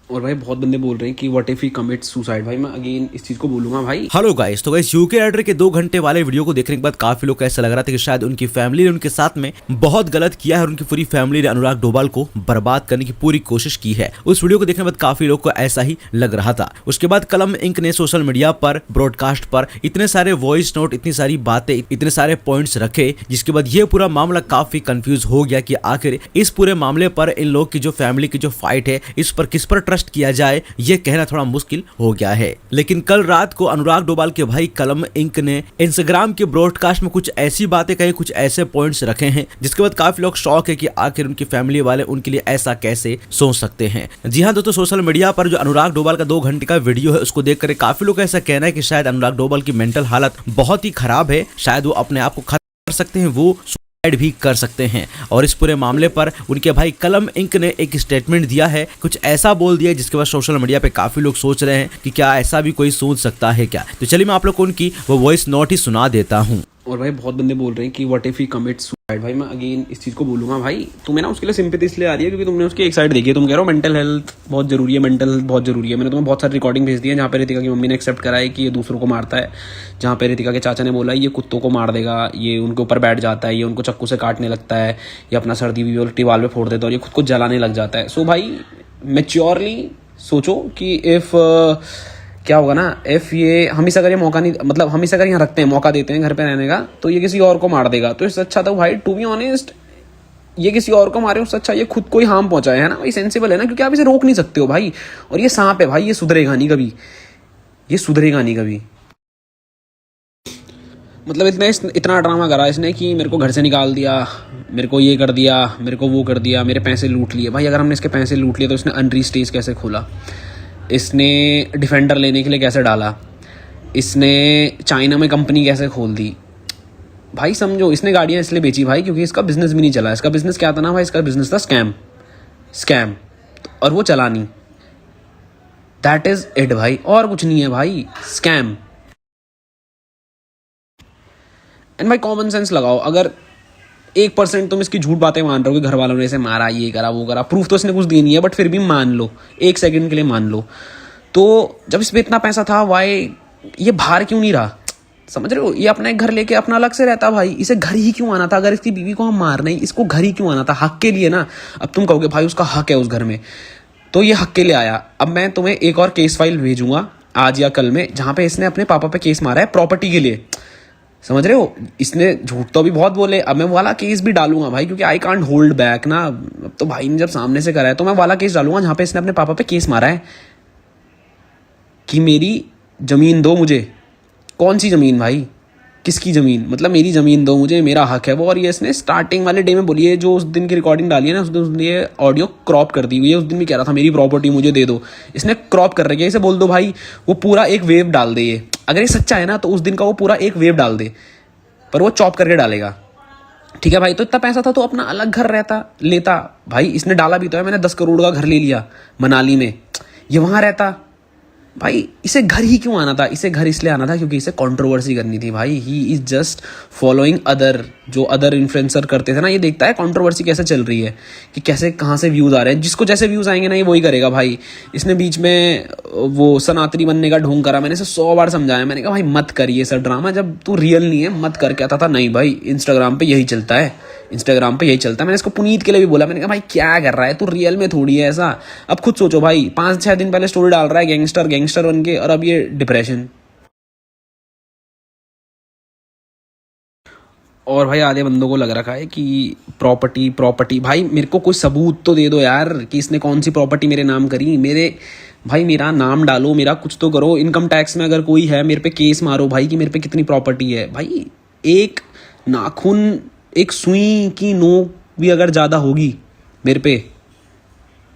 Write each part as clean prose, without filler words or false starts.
और भाई बहुत बंदे बोल रहे हैं कि what if he commits suicide. भाई मैं अगेन इस चीज को बोलूंगा भाई। हेलो गाइस, तो गाइस यूके राइडर के 2 घंटे वाले वीडियो को देखने के बाद काफी लोग को ऐसा लग रहा था कि शायद उनकी फैमिली ने उनके साथ में बहुत गलत किया है और उनकी पूरी फैमिली ने अनुराग डोभाल को बर्बाद करने की पूरी कोशिश की है। उस वीडियो को देखने के बाद काफी लोग को ऐसा ही लग रहा था। उसके बाद कलम इंक ने सोशल मीडिया पर ब्रॉडकास्ट पर इतने सारे वॉइस नोट, इतनी सारी बातें, इतने सारे पॉइंट्स रखे, जिसके बाद ये पूरा मामला काफी कंफ्यूज हो गया कि आखिर इस पूरे मामले पर इन लोग की जो फैमिली की जो फाइट है, इस पर किस पर ट्रस्ट किया जाए, ये कहना थोड़ा मुश्किल हो गया है। लेकिन कल रात को अनुराग डोभाल के भाई कलम इंक ने इंस्टाग्राम के ब्रॉडकास्ट में कुछ ऐसी बातें कही, कुछ ऐसे पॉइंट्स रखे हैं, जिसके बाद काफी लोग शॉक है कि आखिर उनकी फैमिली वाले उनके लिए ऐसा कैसे सोच सकते हैं। जी हाँ दोस्तों, सोशल मीडिया पर जो अनुराग डोभाल का 2 घंटे का वीडियो है, उसको देखकर काफी लोग ऐसा कहना है कि शायद अनुराग डोभाल की मेंटल हालत बहुत ही खराब है, शायद वो अपने आप को खत्म कर सकते हैं, वो भी कर सकते हैं। और इस पूरे मामले पर उनके भाई कलम इंक ने एक स्टेटमेंट दिया है, कुछ ऐसा बोल दिया जिसके बाद सोशल मीडिया पे काफी लोग सोच रहे हैं कि क्या ऐसा भी कोई सोच सकता है क्या। तो चलिए मैं आप लोग को उनकी वो वॉइस नोट ही सुना देता हूँ। और भाई बहुत बंदे बोल रहे हैं कि what if he commits suicide. भाई मैं अगेन इस चीज को बोलूंगा भाई, तुम्हें ना उसके लिए सिंपैथी इसलिए आ रही है क्योंकि तुमने उसकी एक साइड देखी है। तुम कह रहे हो मेंटल हेल्थ बहुत जरूरी है, मेंटल हेल्थ बहुत जरूरी है। मैंने तुम्हें बहुत सारी रिकॉर्डिंग भेज दी है जहाँ पे रितिका की मम्मी ने एक्सेप्ट करा है कि ये दूसरों को मारता है, जहाँ पे रितिका के चाचा ने बोला ये कुत्तों को मार देगा, ये उनके ऊपर बैठ जाता है, ये उनको चक्कू से काटने लगता है, ये अपना सर्दी भी टीवाल पे फोड़ देता है और ये खुद को जलाने लग जाता है। सो भाई मेच्योरली सोचो कि इफ क्या होगा ना, इफ ये हमेशा अगर ये मौका नहीं, मतलब हमेशा अगर यहाँ रखते हैं, मौका देते हैं घर पे रहने का, तो ये किसी और को मार देगा। तो इससे अच्छा तो भाई टू बी ऑनेस्ट, ये किसी और को मारे उससे अच्छा ये खुद को ही हार्म पहुंचाए, है ना भाई। सेंसिबल है ना, क्योंकि आप इसे रोक नहीं सकते हो भाई। और ये सांप है भाई, ये सुधरेगा नहीं कभी, ये सुधरेगा नहीं कभी। मतलब इतना ड्रामा करा इसने कि मेरे को घर से निकाल दिया, मेरे को ये कर दिया, मेरे को वो कर दिया, मेरे पैसे लूट लिए। भाई अगर हमने इसके पैसे लूट लिए तो इसने अनरी स्टेज कैसे खोला, इसने डिफेंडर लेने के लिए कैसे डाला, इसने चाइना में कंपनी कैसे खोल दी। भाई समझो, इसने गाड़ियाँ इसलिए बेची भाई क्योंकि इसका बिजनेस भी नहीं चला। इसका बिजनेस क्या था ना भाई, इसका बिजनेस था स्कैम, और वो चला नहीं। दैट इज इट भाई, और कुछ नहीं है भाई, स्कैम। एंड भाई कॉमन सेंस लगाओ, अगर 1% तुम इसकी झूठ बातें मान रहे हो कि घर वालों ने इसे मारा, ये करा, वो करा, प्रूफ तो इसने कुछ दी नहीं है, बट फिर भी मान लो, 1 सेकंड के लिए मान लो, तो जब इस पे इतना पैसा था, वाई ये बाहर क्यों नहीं रहा? समझ रहे हो, ये अपना एक घर लेके अपना अलग से रहता भाई। इसे घर ही क्यों आना था? अगर इसकी बीवी को हम मार नहीं, इसको घर ही क्यों आना था? हक के लिए ना। अब तुम कहोगे भाई उसका हक है उस घर में, तो ये हक के लिए आया। अब मैं तुम्हें एक और केस फाइल भेजूंगा आज या कल में, जहां पे इसने अपने पापा पे केस मारा है प्रॉपर्टी के लिए। समझ रहे हो, इसने झूठ तो अभी बहुत बोले, अब मैं वाला केस भी डालूंगा भाई, क्योंकि आई कांट होल्ड बैक ना। अब तो भाई ने जब सामने से करा है तो मैं वाला केस डालूंगा जहां पे इसने अपने पापा पे केस मारा है कि मेरी जमीन दो मुझे। कौन सी जमीन भाई, किसकी जमीन? मतलब मेरी जमीन दो मुझे, मेरा हक है वो। और ये इसने स्टार्टिंग वाले डे में बोली है, जो उस दिन की रिकॉर्डिंग डाली है ना, उस दिन ये ऑडियो क्रॉप कर दी हुई है। उस दिन भी कह रहा था मेरी प्रॉपर्टी मुझे दे दो, इसने क्रॉप कर रखी है। इसे बोल दो भाई वो पूरा एक वेव डाल दे, ये अगर ये सच्चा है ना तो उस दिन का वो पूरा एक वेव डाल दे, पर वो चॉप करके डालेगा। ठीक है भाई, तो इतना पैसा था तो अपना अलग घर रहता लेता भाई। इसने डाला भी तो है, मैंने 10 करोड़ का घर ले लिया मनाली में, ये वहां रहता भाई। इसे घर ही क्यों आना था? इसे घर इसलिए आना था क्योंकि इसे कंट्रोवर्सी करनी थी भाई। He is just following other, जो अदर इन्फ्लुएंसर करते थे ना, ये देखता है कंट्रोवर्सी कैसे चल रही है, कि कैसे कहाँ से व्यूज आ रहे हैं। जिसको जैसे व्यूज आएंगे ना, ये वही करेगा भाई। इसने बीच में वो सनातनी बनने का ढोंग करा, मैंने इसे 100 बार समझाया। मैंने कहा भाई मत कर ये सब ड्रामा, जब तू रियल नहीं है मत कर। कहता था नहीं भाई इंस्टाग्राम पे यही चलता है, इंस्टाग्राम पे यही चलता है। मैंने इसको पुनीत के लिए भी बोला, मैंने कहा भाई क्या कर रहा है तू, रियल में थोड़ी है ऐसा। अब खुद सोचो भाई, 5-6 दिन पहले स्टोरी डाल रहा है गैंगस्टर बन के, और अब ये डिप्रेशन। और भाई आधे बंदों को लग रखा है कि प्रॉपर्टी भाई मेरे को कोई सबूत तो दे दो यार कि इसने कौन सी प्रॉपर्टी मेरे नाम करी। मेरा नाम डालो, मेरा कुछ तो करो। इनकम टैक्स में अगर कोई है मेरे पे केस मारो भाई कि मेरे पे कितनी प्रॉपर्टी है। भाई एक नाखून, एक सुई की नोक भी अगर ज़्यादा होगी मेरे पे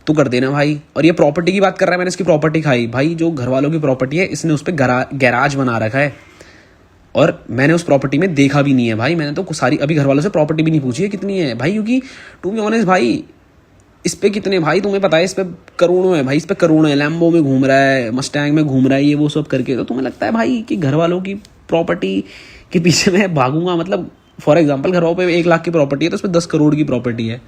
तो कर देना भाई। और ये प्रॉपर्टी की बात कर रहा है, मैंने इसकी प्रॉपर्टी खाई भाई। जो घर वालों की प्रॉपर्टी है, इसने उस पर गैराज बना रखा है, और मैंने उस प्रॉपर्टी में देखा भी नहीं है भाई। मैंने तो सारी अभी घर वालों से प्रॉपर्टी भी नहीं पूछी है कितनी है भाई, क्योंकि टू बी ऑनेस्ट भाई इस पे कितने भाई तुम्हें पता है, इस पे करोड़ों है भाई, इस पे करोड़ों है। लैम्बो में घूम रहा है, मस्टैंग में घूम रहा है, ये वो सब करके। तो तुम्हें लगता है भाई कि घर वालों की प्रॉपर्टी के पीछे मैं भागूंगा? मतलब फॉर एग्जाम्पल घर वालों पे 1 लाख की प्रॉपर्टी है तो उस पर 10 करोड़ की प्रॉपर्टी है।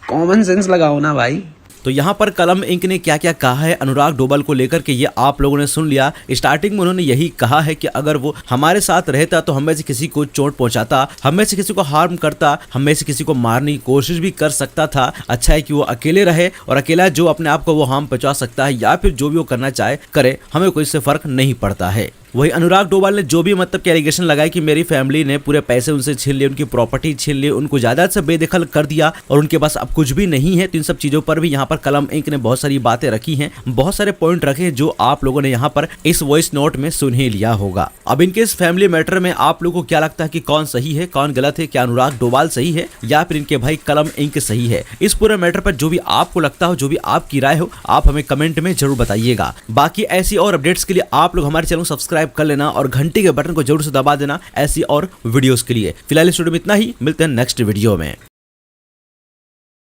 कॉमन सेंस लगाओ ना भाई। तो यहाँ पर कलम इंक ने क्या क्या कहा है अनुराग डोभाल को लेकर के ये आप लोगों ने सुन लिया। स्टार्टिंग में उन्होंने यही कहा है कि अगर वो हमारे साथ रहता तो हम में से किसी को चोट पहुंचाता, हम में से किसी को हार्म करता, हम में से किसी को मारने की कोशिश भी कर सकता था। अच्छा है कि वो अकेले रहे और अकेला जो अपने आप को वो हार्म पहुंचा सकता है या फिर जो भी वो करना चाहे करे, हमें कोई इससे फर्क नहीं पड़ता है। वही अनुराग डोभाल ने जो भी मतलब एलिगेशन लगाया कि मेरी फैमिली ने पूरे पैसे उनसे छीन लिए, उनकी प्रॉपर्टी छीन ली, उनको जायदाद से बेदखल कर दिया और उनके पास अब कुछ भी नहीं है, तो इन सब चीजों पर भी यहाँ पर कलम इंक ने बहुत सारी बातें रखी हैं, बहुत सारे पॉइंट रखे हैं जो आप लोगों ने यहाँ पर इस वॉइस नोट में सुन ही लिया होगा। अब इनके इस फैमिली मैटर में आप लोगों को क्या लगता है कि कौन सही है, कौन गलत है? क्या अनुराग डोभाल सही है या फिर इनके भाई कलम इंक सही है? इस पूरे मैटर पर जो भी आपको लगता हो, जो भी आपकी राय हो, आप हमें कमेंट में जरूर बताइएगा। बाकी ऐसी और अपडेट्स के लिए आप लोग हमारे चैनल को सब्सक्राइब कर लेना और घंटी के बटन को जरूर से दबा देना ऐसी और वीडियोस के लिए। फिलहाल इस वीडियो में इतना ही, मिलते हैं नेक्स्ट वीडियो में।